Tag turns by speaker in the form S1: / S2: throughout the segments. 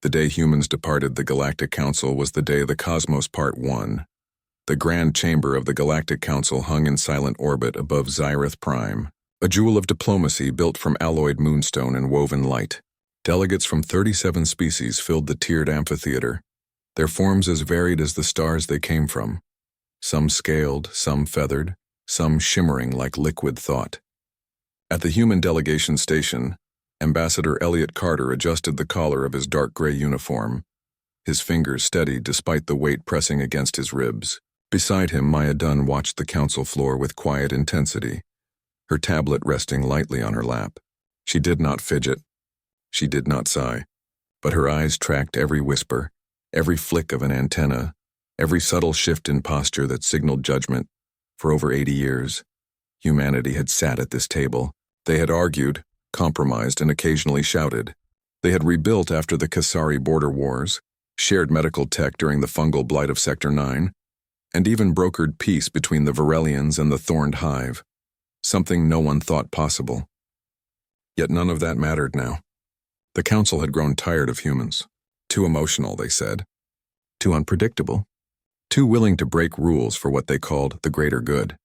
S1: The day humans departed the Galactic Council was the day the Cosmos Part 1. The grand chamber of the Galactic Council hung in silent orbit above Xyrath Prime, a jewel of diplomacy built from alloyed moonstone and woven light. Delegates from 37 species filled the tiered amphitheater, their forms as varied as the stars they came from, some scaled, some feathered, some shimmering like liquid thought. At the human delegation station, Ambassador Elliot Carter adjusted the collar of his dark gray uniform, his fingers steady despite the weight pressing against his ribs. Beside him, Maya Dunn watched the council floor with quiet intensity, her tablet resting lightly on her lap. She did not fidget. She did not sigh, but her eyes tracked every whisper, every flick of an antenna, every subtle shift in posture that signaled judgment. For over 80 years, humanity had sat at this table. They had argued, compromised, and occasionally shouted. They had rebuilt after the Kasari border wars, shared medical tech during the fungal blight of Sector 9, and even brokered peace between the Varelians and the Thorned Hive, something no one thought possible. Yet none of that mattered now. The council had grown tired of humans. Too emotional, they said. Too unpredictable. Too willing to break rules for what they called the greater good.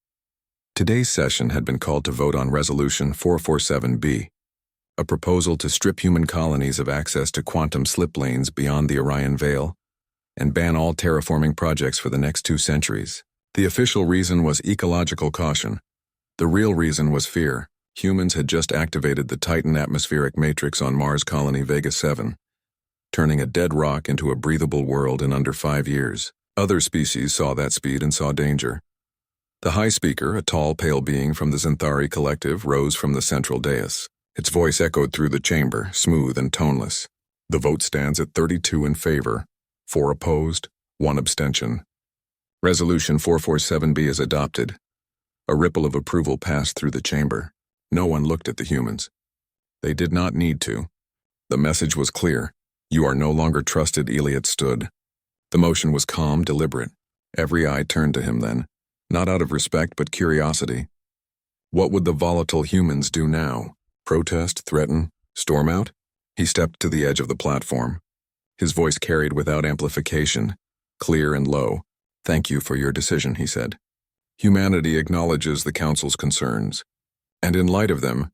S1: Today's session had been called to vote on Resolution 447B, a proposal to strip human colonies of access to quantum slip lanes beyond the Orion Veil and ban all terraforming projects for the next 2 centuries. The official reason was ecological caution. The real reason was fear. Humans had just activated the Titan atmospheric matrix on Mars colony Vega 7, turning a dead rock into a breathable world in under 5 years. Other species saw that speed and saw danger. The High Speaker, a tall, pale being from the Zinthari Collective, rose from the central dais. Its voice echoed through the chamber, smooth and toneless. The vote stands at 32 in favor, 4 opposed, 1 abstention. Resolution 447B is adopted. A ripple of approval passed through the chamber. No one looked at the humans. They did not need to. The message was clear. You are no longer trusted, Elliot stood. The motion was calm, deliberate. Every eye turned to him then, not out of respect but curiosity. What would the volatile humans do now? Protest, threaten, storm out? He stepped to the edge of the platform. His voice carried without amplification, clear and low. Thank you for your decision, he said. Humanity acknowledges the Council's concerns, and in light of them,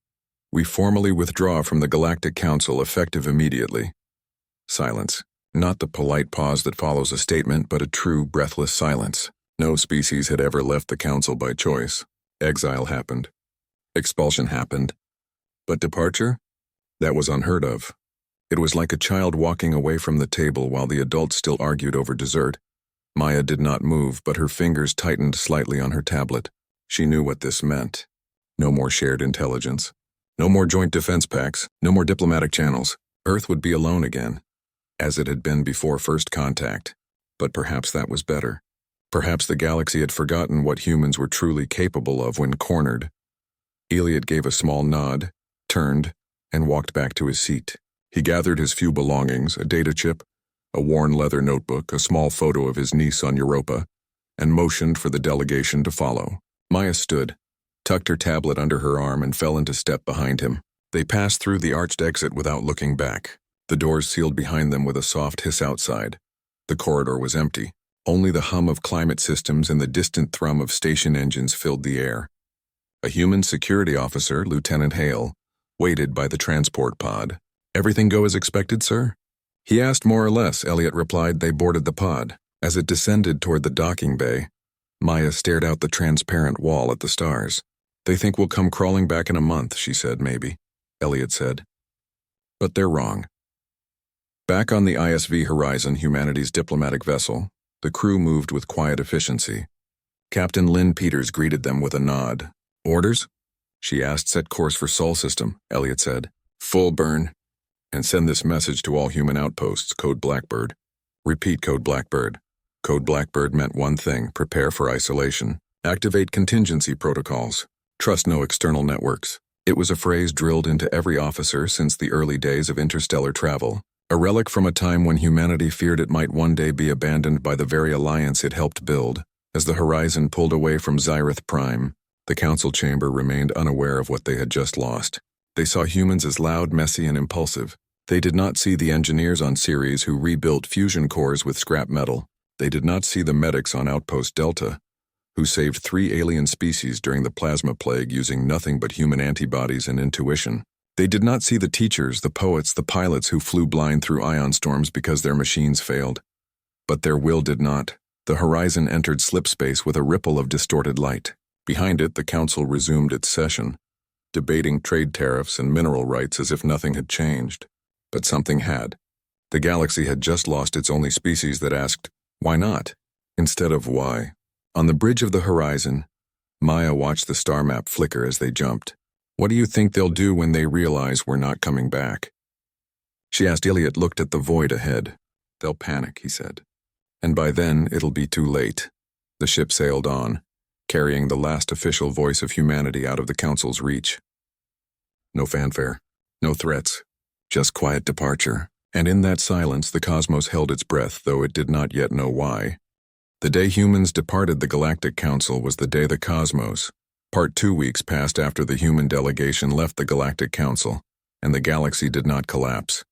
S1: we formally withdraw from the Galactic Council effective immediately. Silence. Not the polite pause that follows a statement, but a true, breathless silence. No species had ever left the Council by choice. Exile happened. Expulsion happened. But departure? That was unheard of. It was like a child walking away from the table while the adults still argued over dessert. Maya did not move, but her fingers tightened slightly on her tablet. She knew what this meant. No more shared intelligence. No more joint defense pacts. No more diplomatic channels. Earth would be alone again, as it had been before first contact. But perhaps that was better. Perhaps the galaxy had forgotten what humans were truly capable of when cornered. Elliot gave a small nod, turned, and walked back to his seat. He gathered his few belongings, a data chip, a worn leather notebook, a small photo of his niece on Europa, and motioned for the delegation to follow. Maya stood, tucked her tablet under her arm, and fell into step behind him. They passed through the arched exit without looking back. The doors sealed behind them with a soft hiss outside. The corridor was empty. Only the hum of climate systems and the distant thrum of station engines filled the air. A human security officer, Lieutenant Hale, waited by the transport pod. Everything go as expected, sir? He asked more or less, Elliot replied. They boarded the pod. As it descended toward the docking bay, Maya stared out the transparent wall at the stars. They think we'll come crawling back in a month, she said, maybe, Elliot said. But they're wrong. Back on the ISV Horizon, humanity's diplomatic vessel, the crew moved with quiet efficiency. Captain Lynn Peters greeted them with a nod. Orders? She asked. Set course for Sol System, Elliot said. Full burn. And send this message to all human outposts, Code Blackbird. Repeat, Code Blackbird. Code Blackbird meant one thing: prepare for isolation. Activate contingency protocols. Trust no external networks. It was a phrase drilled into every officer since the early days of interstellar travel. A relic from a time when humanity feared it might one day be abandoned by the very alliance it helped build. As the Horizon pulled away from Xyrath Prime, the Council chamber remained unaware of what they had just lost. They saw humans as loud, messy, and impulsive, They did not see the engineers on Ceres who rebuilt fusion cores with scrap metal. They did not see the medics on Outpost Delta, who saved 3 alien species during the plasma plague using nothing but human antibodies and intuition. They did not see the teachers, the poets, the pilots who flew blind through ion storms because their machines failed. But their will did not. The horizon entered slipspace with a ripple of distorted light. Behind it, the council resumed its session, debating trade tariffs and mineral rights as if nothing had changed. But something had. The galaxy had just lost its only species that asked, why not? Instead of why. On the bridge of the horizon, Maya watched the star map flicker as they jumped. What do you think they'll do when they realize we're not coming back? She asked. Elliot looked at the void ahead. They'll panic, he said. And by then, it'll be too late. The ship sailed on, carrying the last official voice of humanity out of the council's reach. No fanfare, no threats, just quiet departure. And in that silence, the cosmos held its breath, though it did not yet know why. The day humans departed the Galactic Council was the day the cosmos. 2 weeks passed after the human delegation left the Galactic Council, and the galaxy did not collapse.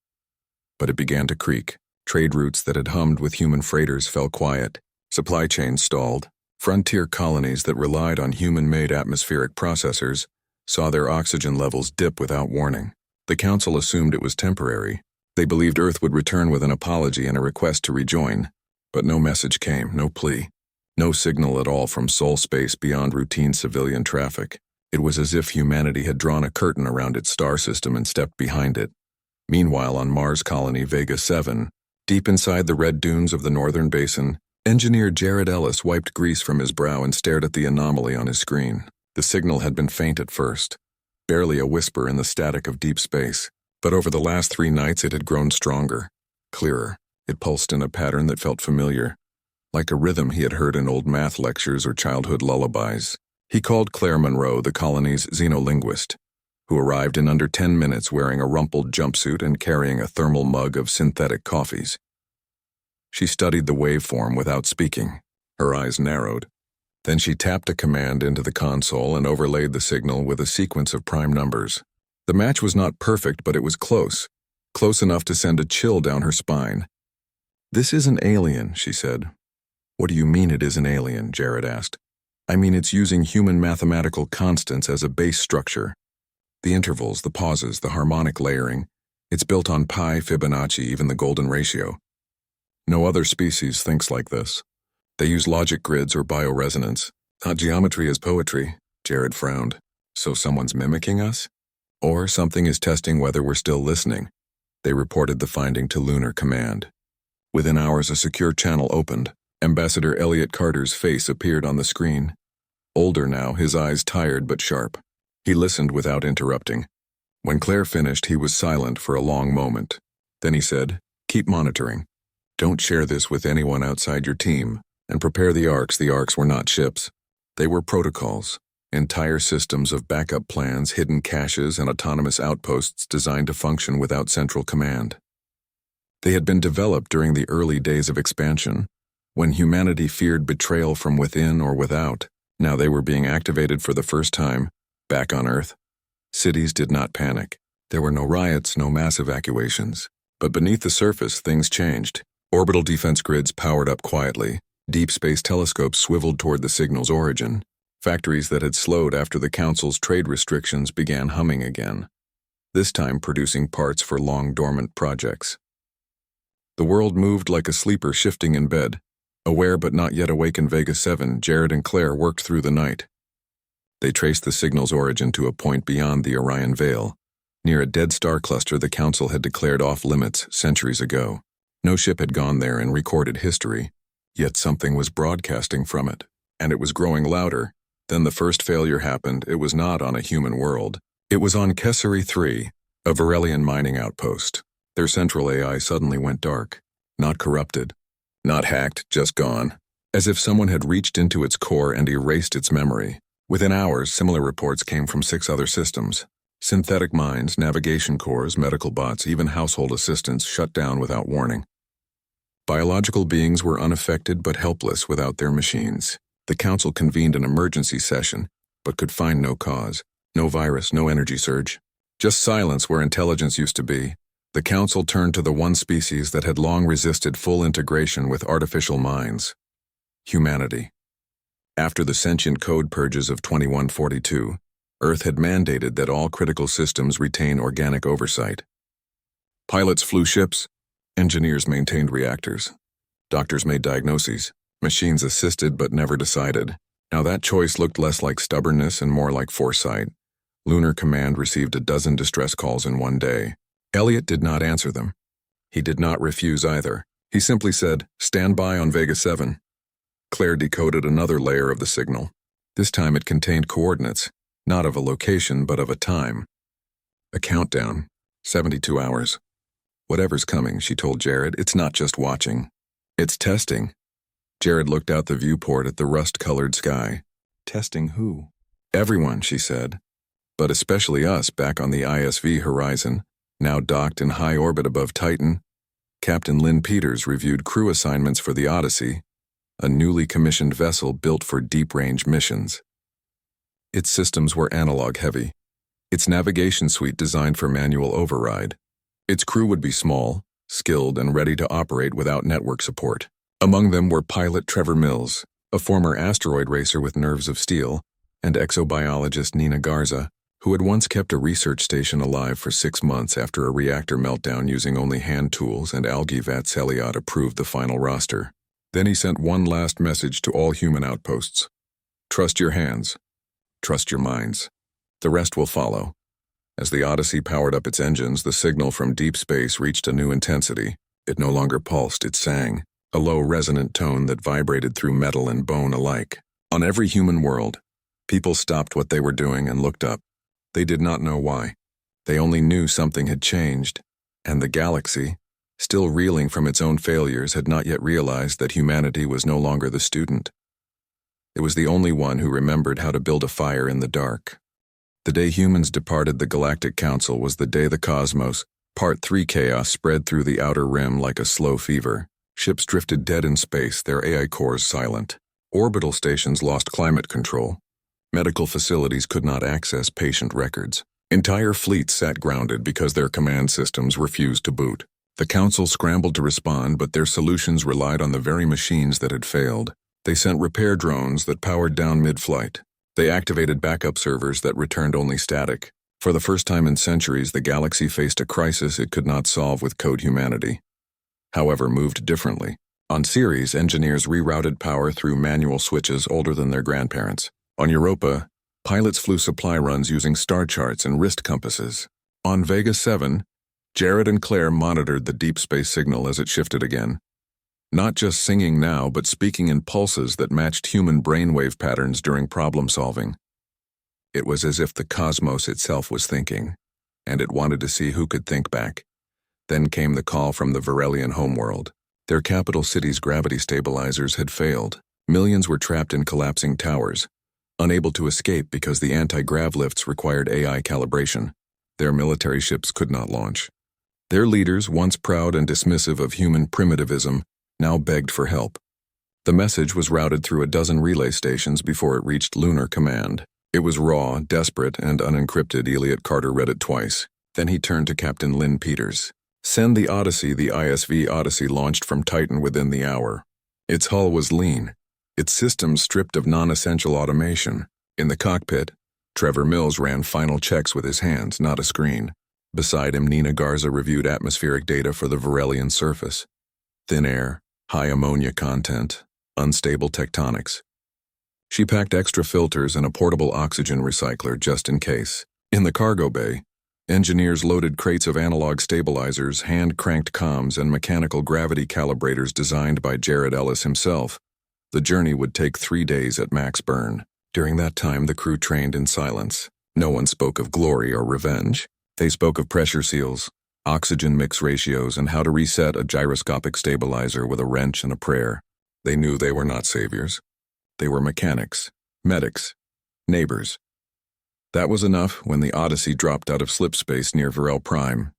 S1: But it began to creak. Trade routes that had hummed with human freighters fell quiet. Supply chains stalled. Frontier colonies that relied on human-made atmospheric processors saw their oxygen levels dip without warning. The Council assumed it was temporary. They believed Earth would return with an apology and a request to rejoin. But no message came, no plea. No signal at all from soul space beyond routine civilian traffic. It was as if humanity had drawn a curtain around its star system and stepped behind it. Meanwhile, on Mars colony Vega 7, deep inside the red dunes of the northern basin, engineer Jared Ellis wiped grease from his brow and stared at the anomaly on his screen. The signal had been faint at first, barely a whisper in the static of deep space. But over the last 3 nights it had grown stronger, clearer. It pulsed in a pattern that felt familiar, like a rhythm he had heard in old math lectures or childhood lullabies. He called Claire Monroe, the colony's xenolinguist, who arrived in under 10 minutes wearing a rumpled jumpsuit and carrying a thermal mug of synthetic coffees. She studied the waveform without speaking. Her eyes narrowed. Then she tapped a command into the console and overlaid the signal with a sequence of prime numbers. The match was not perfect, but it was close enough to send a chill down her spine. This isn't alien, she said. What do you mean it isn't alien? Jared asked. I mean it's using human mathematical constants as a base structure. The intervals, the pauses, the harmonic layering. It's built on pi, Fibonacci, even the golden ratio. No other species thinks like this. They use logic grids or bioresonance, not geometry as poetry. Jared frowned. So someone's mimicking us? Or something is testing whether we're still listening. They reported the finding to Lunar Command. Within hours, a secure channel opened. Ambassador Elliot Carter's face appeared on the screen. Older now, his eyes tired but sharp. He listened without interrupting. When Claire finished, he was silent for a long moment. Then he said, keep monitoring. Don't share this with anyone outside your team. And prepare the Arcs. The Arcs were not ships. They were protocols. Entire systems of backup plans, hidden caches, and autonomous outposts designed to function without central command. They had been developed during the early days of expansion, when humanity feared betrayal from within or without. Now they were being activated for the first time, back on Earth. Cities did not panic. There were no riots, no mass evacuations. But beneath the surface, things changed. Orbital defense grids powered up quietly. Deep space telescopes swiveled toward the signal's origin. Factories that had slowed after the Council's trade restrictions began humming again, this time producing parts for long-dormant projects. The world moved like a sleeper shifting in bed. Aware but not yet awake in Vega 7, Jared and Claire worked through the night. They traced the signal's origin to a point beyond the Orion Veil. Near a dead star cluster the Council had declared off-limits centuries ago. No ship had gone there in recorded history, yet something was broadcasting from it, and it was growing louder. Then the first failure happened. It was not on a human world. It was on Kessari 3, a Varelian mining outpost. Their central AI suddenly went dark. Not corrupted. Not hacked, just gone. As if someone had reached into its core and erased its memory. Within hours, similar reports came from 6 other systems. Synthetic minds, navigation cores, medical bots, even household assistants shut down without warning. Biological beings were unaffected but helpless without their machines. The Council convened an emergency session, but could find no cause. No virus, no energy surge. Just silence where intelligence used to be. The council turned to the one species that had long resisted full integration with artificial minds: humanity. After the sentient code purges of 2142, Earth had mandated that all critical systems retain organic oversight. Pilots flew ships, engineers maintained reactors, doctors made diagnoses, machines assisted but never decided. Now that choice looked less like stubbornness and more like foresight. Lunar Command received a dozen distress calls in one day. Elliot did not answer them. He did not refuse either. He simply said, "Stand by on Vega 7. Claire decoded another layer of the signal. This time it contained coordinates, not of a location but of a time. A countdown, 72 hours. "Whatever's coming," she told Jared, "it's not just watching. It's testing." Jared looked out the viewport at the rust-colored sky. "Testing who?" "Everyone," she said. "But especially us back on the ISV horizon, now docked in high orbit above Titan." Captain Lynn Peters reviewed crew assignments for the Odyssey, a newly commissioned vessel built for deep-range missions. Its systems were analog-heavy. Its navigation suite designed for manual override. Its crew would be small, skilled, and ready to operate without network support. Among them were pilot Trevor Mills, a former asteroid racer with nerves of steel, and exobiologist Nina Garza, who had once kept a research station alive for 6 months after a reactor meltdown using only hand tools, and Algie Vatseliot approved the final roster. Then he sent one last message to all human outposts. "Trust your hands. Trust your minds. The rest will follow." As the Odyssey powered up its engines, the signal from deep space reached a new intensity. It no longer pulsed, it sang, a low resonant tone that vibrated through metal and bone alike. On every human world, people stopped what they were doing and looked up. They did not know why. They only knew something had changed, and the galaxy, still reeling from its own failures, had not yet realized that humanity was no longer the student. It was the only one who remembered how to build a fire in the dark. The day humans departed the Galactic Council was the day the cosmos, Part 3 chaos spread through the outer rim like a slow fever. Ships drifted dead in space, their AI cores silent. Orbital stations lost climate control. Medical facilities could not access patient records. Entire fleets sat grounded because their command systems refused to boot. The Council scrambled to respond, but their solutions relied on the very machines that had failed. They sent repair drones that powered down mid-flight. They activated backup servers that returned only static. For the first time in centuries, the galaxy faced a crisis it could not solve with code humanity. However, moved differently. On Ceres, engineers rerouted power through manual switches older than their grandparents. On Europa, pilots flew supply runs using star charts and wrist compasses. On Vega 7, Jared and Claire monitored the deep space signal as it shifted again. Not just singing now, but speaking in pulses that matched human brainwave patterns during problem solving. It was as if the cosmos itself was thinking, and it wanted to see who could think back. Then came the call from the Varelian homeworld. Their capital city's gravity stabilizers had failed. Millions were trapped in collapsing towers, unable to escape because the anti-grav lifts required AI calibration. Their military ships could not launch. Their leaders, once proud and dismissive of human primitivism, now begged for help. The message was routed through a dozen relay stations before it reached Lunar Command. It was raw, desperate, and unencrypted. Elliot Carter read it twice. Then he turned to Captain Lynn Peters. "Send the Odyssey." The ISV Odyssey launched from Titan within the hour. Its hull was lean, its systems stripped of non-essential automation. In the cockpit, Trevor Mills ran final checks with his hands, not a screen. Beside him, Nina Garza reviewed atmospheric data for the Varelian surface. Thin air, high ammonia content, unstable tectonics. She packed extra filters and a portable oxygen recycler just in case. In the cargo bay, engineers loaded crates of analog stabilizers, hand-cranked comms, and mechanical gravity calibrators designed by Jared Ellis himself. The journey would take 3 days at max burn. During that time, the crew trained in silence. No one spoke of glory or revenge. They spoke of pressure seals, oxygen mix ratios, and how to reset a gyroscopic stabilizer with a wrench and a prayer. They knew they were not saviors. They were mechanics, medics, neighbors. That was enough when the Odyssey dropped out of slipspace near Varel Prime.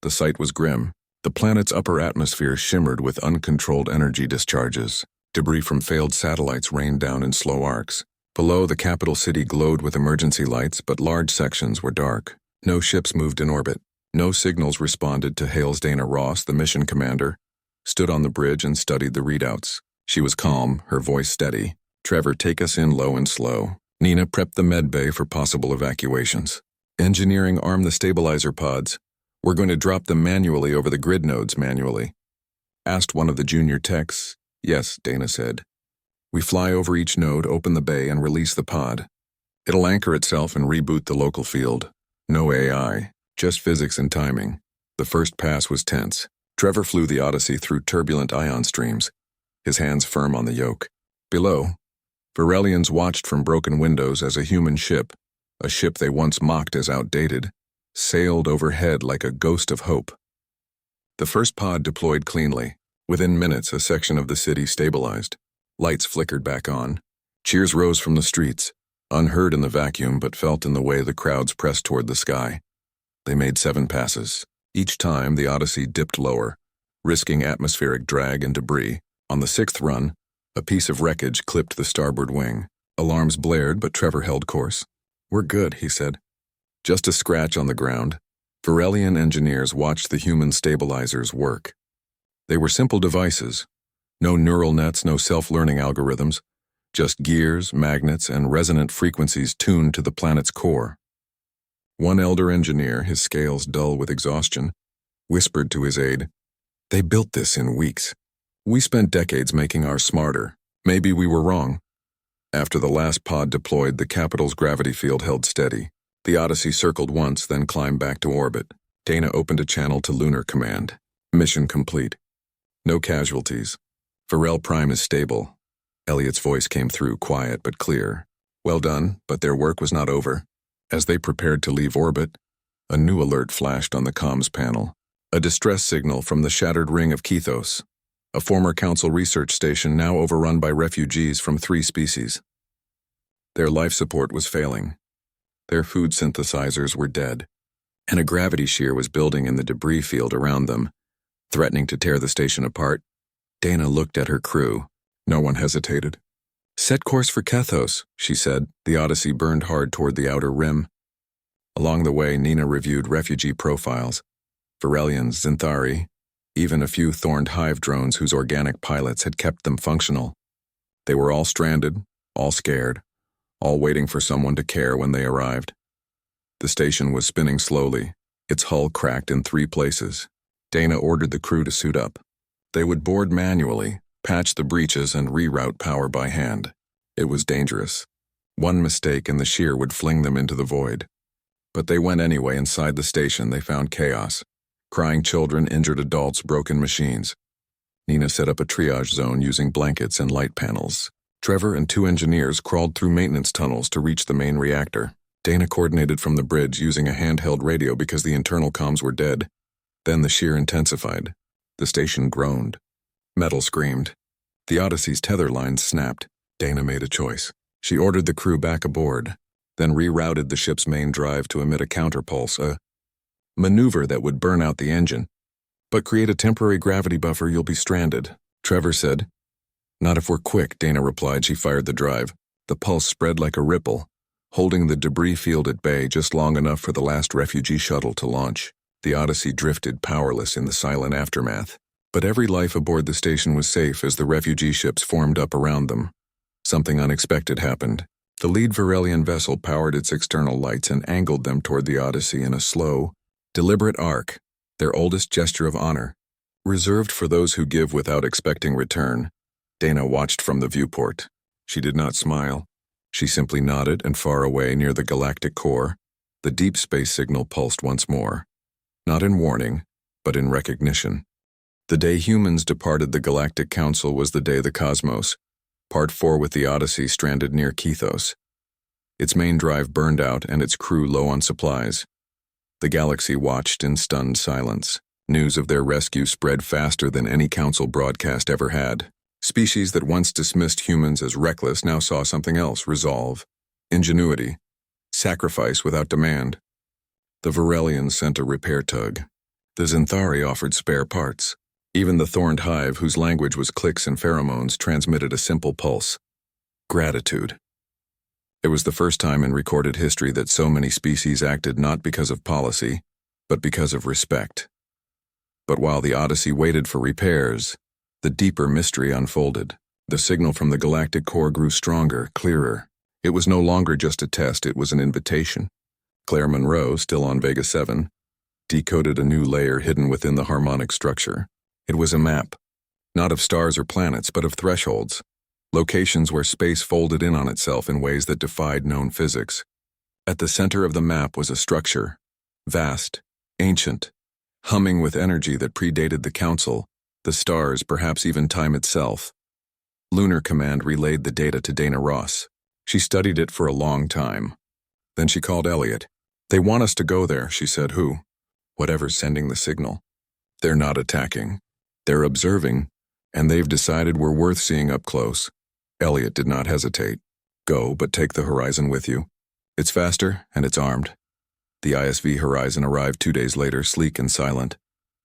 S1: The sight was grim. The planet's upper atmosphere shimmered with uncontrolled energy discharges. Debris from failed satellites rained down in slow arcs. Below, the capital city glowed with emergency lights, but large sections were dark. No ships moved in orbit. No signals responded to Hales. Dana Ross, the mission commander, stood on the bridge and studied the readouts. She was calm, her voice steady. Trevor, take us in low and slow. Nina, prep the med bay for possible evacuations. Engineering, arm the stabilizer pods. We're going to drop them manually over the grid nodes manually. Asked one of the junior techs. Yes, Dana said. We fly over each node, open the bay, and release the pod. It'll anchor itself and reboot the local field. No AI, just physics and timing. The first pass was tense. Trevor flew the Odyssey through turbulent ion streams, his hands firm on the yoke. Below, Varelians watched from broken windows as a human ship, a ship they once mocked as outdated, sailed overhead like a ghost of hope. The first pod deployed cleanly. Within minutes, a section of the city stabilized. Lights flickered back on. Cheers rose from the streets, unheard in the vacuum but felt in the way the crowds pressed toward the sky. They made 7 passes. Each time, the Odyssey dipped lower, risking atmospheric drag and debris. On the 6th run, a piece of wreckage clipped the starboard wing. Alarms blared, but Trevor held course. We're good, he said. Just a scratch on the ground. Varelian engineers watched the human stabilizers work. They were simple devices. No neural nets, no self-learning algorithms, just gears, magnets, and resonant frequencies tuned to the planet's core. One elder engineer, his scales dull with exhaustion, whispered to his aide, "They built this in weeks. We spent decades making ours smarter. Maybe we were wrong." After the last pod deployed, the capital's gravity field held steady. The Odyssey circled once, then climbed back to orbit. Dana opened a channel to Lunar Command. Mission complete. No casualties. Varel Prime is stable. Elliot's voice came through, quiet but clear. Well done, but their work was not over. As they prepared to leave orbit, a new alert flashed on the comms panel. A distress signal from the shattered ring of Kethos, a former council research station now overrun by refugees from 3 species. Their life support was failing. Their food synthesizers were dead, and a gravity shear was building in the debris field around them, threatening to tear the station apart. Dana looked at her crew. No one hesitated. Set course for Kethos, she said. The Odyssey burned hard toward the outer rim. Along the way, Nina reviewed refugee profiles. Varelians, Zinthari, even a few Thorned Hive drones whose organic pilots had kept them functional. They were all stranded, all scared, all waiting for someone to care when they arrived. The station was spinning slowly, its hull cracked in 3 places. Dana ordered the crew to suit up. They would board manually, patch the breaches, and reroute power by hand. It was dangerous. One mistake and the shear would fling them into the void. But they went anyway. Inside the station, they found chaos. Crying children, injured adults, broken machines. Nina set up a triage zone using blankets and light panels. Trevor and 2 engineers crawled through maintenance tunnels to reach the main reactor. Dana coordinated from the bridge using a handheld radio because the internal comms were dead. Then the shear intensified. The station groaned. Metal screamed. The Odyssey's tether lines snapped. Dana made a choice. She ordered the crew back aboard, then rerouted the ship's main drive to emit a counterpulse, a maneuver that would burn out the engine. But create a temporary gravity buffer, you'll be stranded, Trevor said. Not if we're quick, Dana replied. She fired the drive. The pulse spread like a ripple, holding the debris field at bay just long enough for the last refugee shuttle to launch. The Odyssey drifted powerless in the silent aftermath. But every life aboard the station was safe as the refugee ships formed up around them. Something unexpected happened. The lead Varelian vessel powered its external lights and angled them toward the Odyssey in a slow, deliberate arc, their oldest gesture of honor, reserved for those who give without expecting return. Dana watched from the viewport. She did not smile. She simply nodded, and far away near the galactic core, the deep space signal pulsed once more. Not in warning, but in recognition. The day humans departed the Galactic Council was the day the cosmos, Part 4 with the Odyssey stranded near Kethos. Its main drive burned out and its crew low on supplies. The galaxy watched in stunned silence. News of their rescue spread faster than any council broadcast ever had. Species that once dismissed humans as reckless now saw something else: resolve, ingenuity, sacrifice without demand. The Varelians sent a repair tug. The Zinthari offered spare parts. Even the Thorned Hive, whose language was clicks and pheromones, transmitted a simple pulse: gratitude. It was the first time in recorded history that so many species acted not because of policy, but because of respect. But while the Odyssey waited for repairs, the deeper mystery unfolded. The signal from the galactic core grew stronger, clearer. It was no longer just a test, it was an invitation. Claire Monroe, still on Vega 7, decoded a new layer hidden within the harmonic structure. It was a map, not of stars or planets, but of thresholds, locations where space folded in on itself in ways that defied known physics. At the center of the map was a structure, vast, ancient, humming with energy that predated the Council, the stars, perhaps even time itself. Lunar Command relayed the data to Dana Ross. She studied it for a long time. Then she called Elliot. "They want us to go there," she said. "Who?" "Whatever's sending the signal. They're not attacking. They're observing, and they've decided we're worth seeing up close." Elliot did not hesitate. "Go, but take the Horizon with you. It's faster, and it's armed." The ISV Horizon arrived 2 days later, sleek and silent,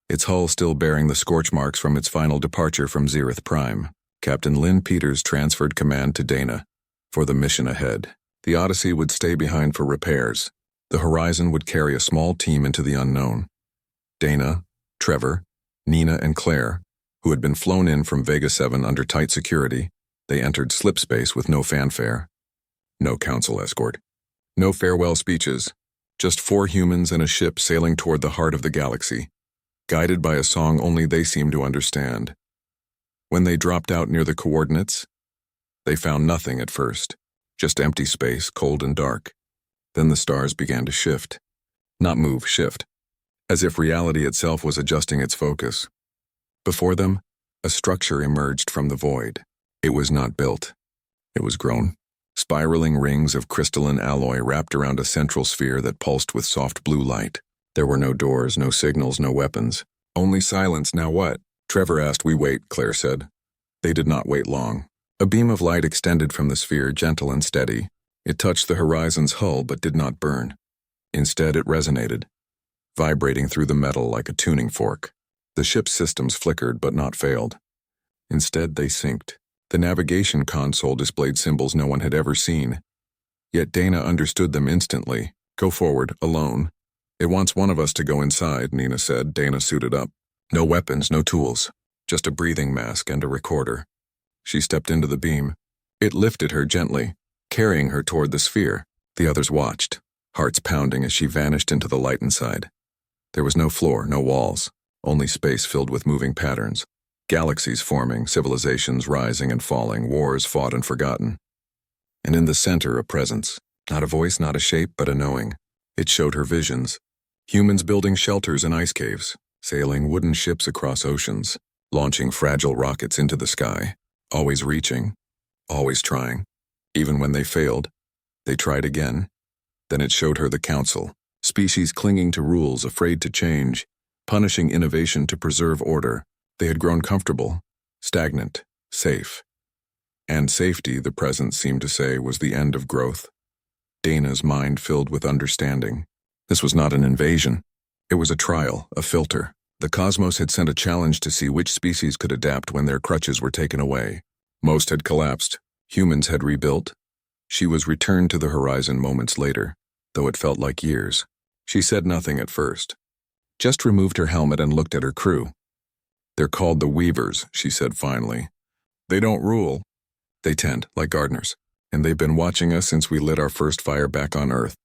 S1: its hull still bearing the scorch marks from its final departure from Zereth Prime. Captain Lynn Peters transferred command to Dana. For the mission ahead, the Odyssey would stay behind for repairs. The Horizon would carry a small team into the unknown. Dana, Trevor, Nina, and Claire, who had been flown in from Vega 7 under tight security, they entered slipspace with no fanfare. No council escort. No farewell speeches. Just 4 humans and a ship sailing toward the heart of the galaxy, guided by a song only they seemed to understand. When they dropped out near the coordinates, they found nothing at first, just empty space, cold and dark. Then the stars began to shift. Not move, shift. As if reality itself was adjusting its focus. Before them, a structure emerged from the void. It was not built. It was grown. Spiraling rings of crystalline alloy wrapped around a central sphere that pulsed with soft blue light. There were no doors, no signals, no weapons. Only silence. "Now what?" Trevor asked. "We wait," Claire said. They did not wait long. A beam of light extended from the sphere, gentle and steady. It touched the Horizon's hull but did not burn. Instead, it resonated, vibrating through the metal like a tuning fork. The ship's systems flickered but not failed. Instead, they synced. The navigation console displayed symbols no one had ever seen. Yet Dana understood them instantly. "Go forward, alone." "It wants one of us to go inside," Nina said. Dana suited up. No weapons, no tools. Just a breathing mask and a recorder. She stepped into the beam. It lifted her gently, carrying her toward the sphere. The others watched, hearts pounding as she vanished into the light inside. There was no floor, no walls, only space filled with moving patterns. Galaxies forming, civilizations rising and falling, wars fought and forgotten. And in the center, a presence. Not a voice, not a shape, but a knowing. It showed her visions. Humans building shelters in ice caves, sailing wooden ships across oceans, launching fragile rockets into the sky, always reaching, always trying. Even when they failed, they tried again. Then it showed her the Council, species clinging to rules, afraid to change, punishing innovation to preserve order. They had grown comfortable, stagnant, safe. And safety, the presence seemed to say, was the end of growth. Dana's mind filled with understanding. This was not an invasion. It was a trial, a filter. The cosmos had sent a challenge to see which species could adapt when their crutches were taken away. Most had collapsed. Humans had rebuilt. She was returned to the Horizon moments later, though it felt like years. She said nothing at first. Just removed her helmet and looked at her crew. "They're called the Weavers," she said finally. "They don't rule. They tend, like gardeners. And they've been watching us since we lit our first fire back on Earth."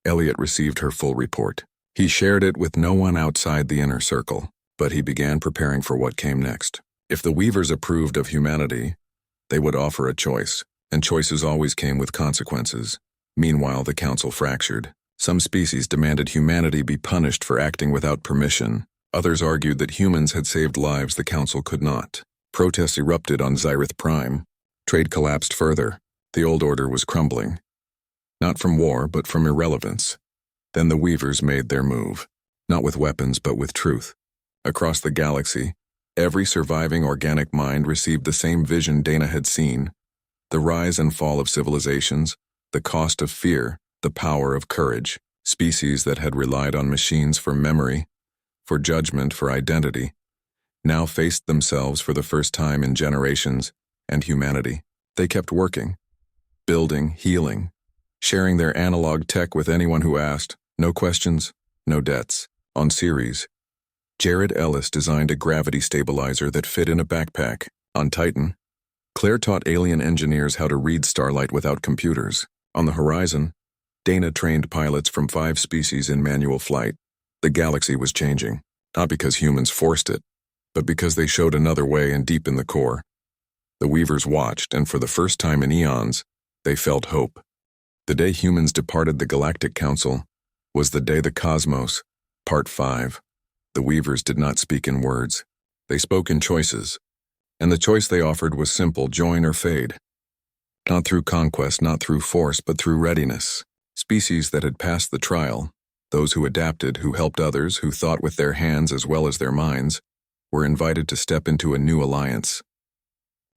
S1: Elliot received her full report. He shared it with no one outside the inner circle, but he began preparing for what came next. If the Weavers approved of humanity, they would offer a choice, and choices always came with consequences. Meanwhile, the Council fractured. Some species demanded humanity be punished for acting without permission. Others argued that humans had saved lives the Council could not. Protests erupted on Zereth Prime. Trade collapsed further. The old order was crumbling. Not from war, but from irrelevance. Then the Weavers made their move. Not with weapons, but with truth. Across the galaxy, every surviving organic mind received the same vision Dana had seen. The rise and fall of civilizations, the cost of fear, the power of courage. Species that had relied on machines for memory, for judgment, for identity, now faced themselves for the first time in generations and humanity. They kept working, building, healing, sharing their analog tech with anyone who asked. No questions, no debts, On Ceres, Jared Ellis designed a gravity stabilizer that fit in a backpack. On Titan, Claire taught alien engineers how to read starlight without computers. On the horizon, Dana trained pilots from 5 species in manual flight. The galaxy was changing, not because humans forced it, but because they showed another way and deep in the core. The Weavers watched, and for the first time in eons, they felt hope. The day humans departed the Galactic Council was the day the cosmos, Part 5. The Weavers did not speak in words. They spoke in choices. And the choice they offered was simple: join or fade. Not through conquest, not through force, but through readiness. Species that had passed the trial, those who adapted, who helped others, who thought with their hands as well as their minds, were invited to step into a new alliance.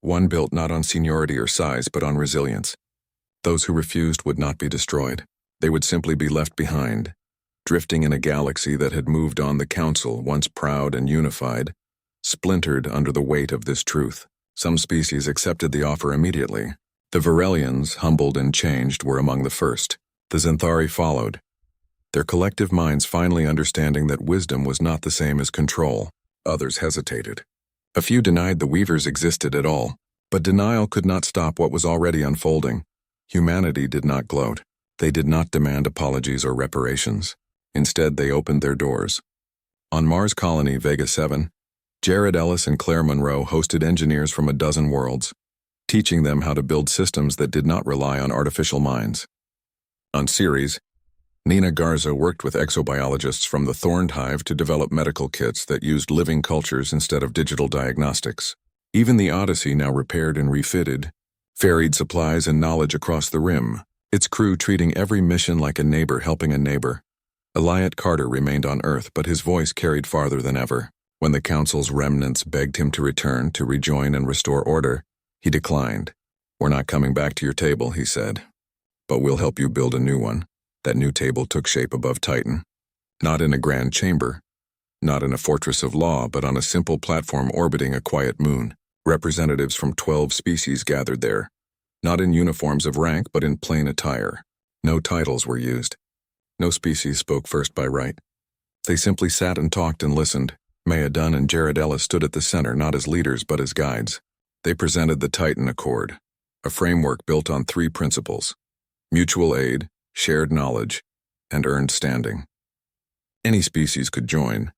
S1: One built not on seniority or size, but on resilience. Those who refused would not be destroyed. They would simply be left behind, drifting in a galaxy that had moved on. The Council, once proud and unified, splintered under the weight of this truth. Some species accepted the offer immediately. The Varelians, humbled and changed, were among the first. The Xanthari followed, their collective minds finally understanding that wisdom was not the same as control. Others hesitated. A few denied the Weavers existed at all, but denial could not stop what was already unfolding. Humanity did not gloat. They did not demand apologies or reparations. Instead, they opened their doors. On Mars Colony Vega 7, Jared Ellis and Claire Monroe hosted engineers from a dozen worlds, teaching them how to build systems that did not rely on artificial minds. On Ceres, Nina Garza worked with exobiologists from the Thorned Hive to develop medical kits that used living cultures instead of digital diagnostics. Even the Odyssey, now repaired and refitted, ferried supplies and knowledge across the rim, its crew treating every mission like a neighbor helping a neighbor. Eliot Carter remained on Earth, but his voice carried farther than ever. When the Council's remnants begged him to return, to rejoin and restore order, he declined. "We're not coming back to your table," he said, "but we'll help you build a new one." That new table took shape above Titan. Not in a grand chamber, not in a fortress of law, but on a simple platform orbiting a quiet moon. Representatives from 12 species gathered there, not in uniforms of rank, but in plain attire. No titles were used. No species spoke first by right. They simply sat and talked and listened. Maya Dunn and Jared Ellis stood at the center, not as leaders, but as guides. They presented the Titan Accord, a framework built on 3 principles: mutual aid, shared knowledge, and earned standing. Any species could join,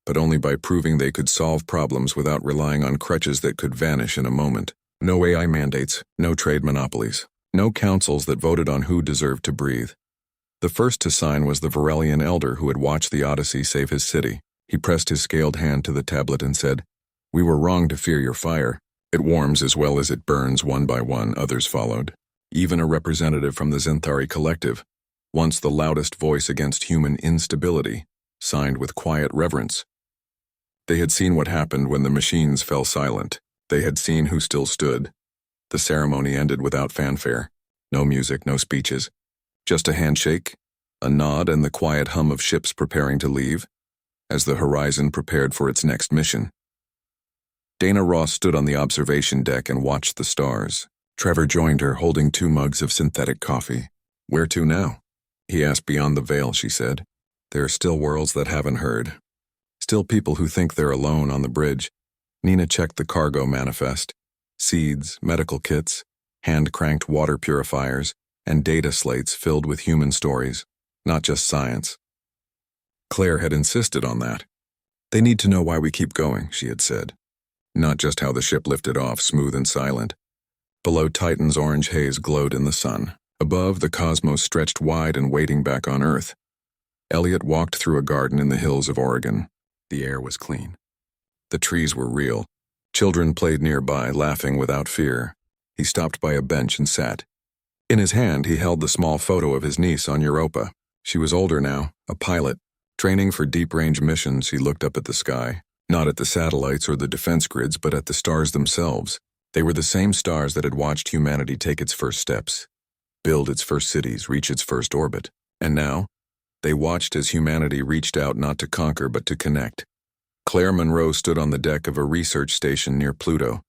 S1: but only by proving they could solve problems without relying on crutches that could vanish in a moment. No AI mandates, no trade monopolies, no councils that voted on who deserved to breathe. The first to sign was the Varelian elder who had watched the Odyssey save his city. He pressed his scaled hand to the tablet and said, "We were wrong to fear your fire. It warms as well as it burns." One by one, others followed. Even a representative from the Xanthari Collective, once the loudest voice against human instability, signed with quiet reverence. They had seen what happened when the machines fell silent. They had seen who still stood. The ceremony ended without fanfare. No music, no speeches. Just a handshake, a nod, and the quiet hum of ships preparing to leave, as the horizon prepared for its next mission. Dana Ross stood on the observation deck and watched the stars. Trevor joined her, holding 2 mugs of synthetic coffee. "Where to now?" he asked. "Beyond the veil," she said. "There are still worlds that haven't heard. Still people who think they're alone on the bridge." Nina checked the cargo manifest. Seeds, medical kits, hand-cranked water purifiers, and data slates filled with human stories, not just science. Claire had insisted on that. "They need to know why we keep going," she had said. Not just how the ship lifted off, smooth and silent. Below, Titan's orange haze glowed in the sun. Above, the cosmos stretched wide and waiting back on Earth. Elliot walked through a garden in the hills of Oregon. The air was clean. The trees were real. Children played nearby, laughing without fear. He stopped by a bench and sat. In his hand, he held the small photo of his niece on Europa. She was older now, a pilot. Training for deep-range missions, he looked up at the sky. Not at the satellites or the defense grids, but at the stars themselves. They were the same stars that had watched humanity take its first steps, build its first cities, reach its first orbit. And now, they watched as humanity reached out not to conquer but to connect. Claire Monroe stood on the deck of a research station near Pluto,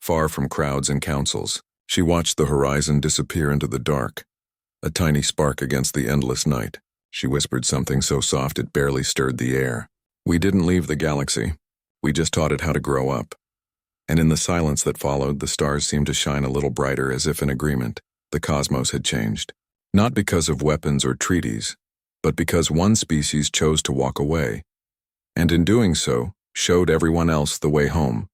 S1: far from crowds and councils. She watched the horizon disappear into the dark, a tiny spark against the endless night. She whispered something so soft it barely stirred the air. We didn't leave the galaxy. We just taught it how to grow up. And in the silence that followed, the stars seemed to shine a little brighter, as if in agreement. The cosmos had changed. Not because of weapons or treaties, but because one species chose to walk away. And in doing so, showed everyone else the way home.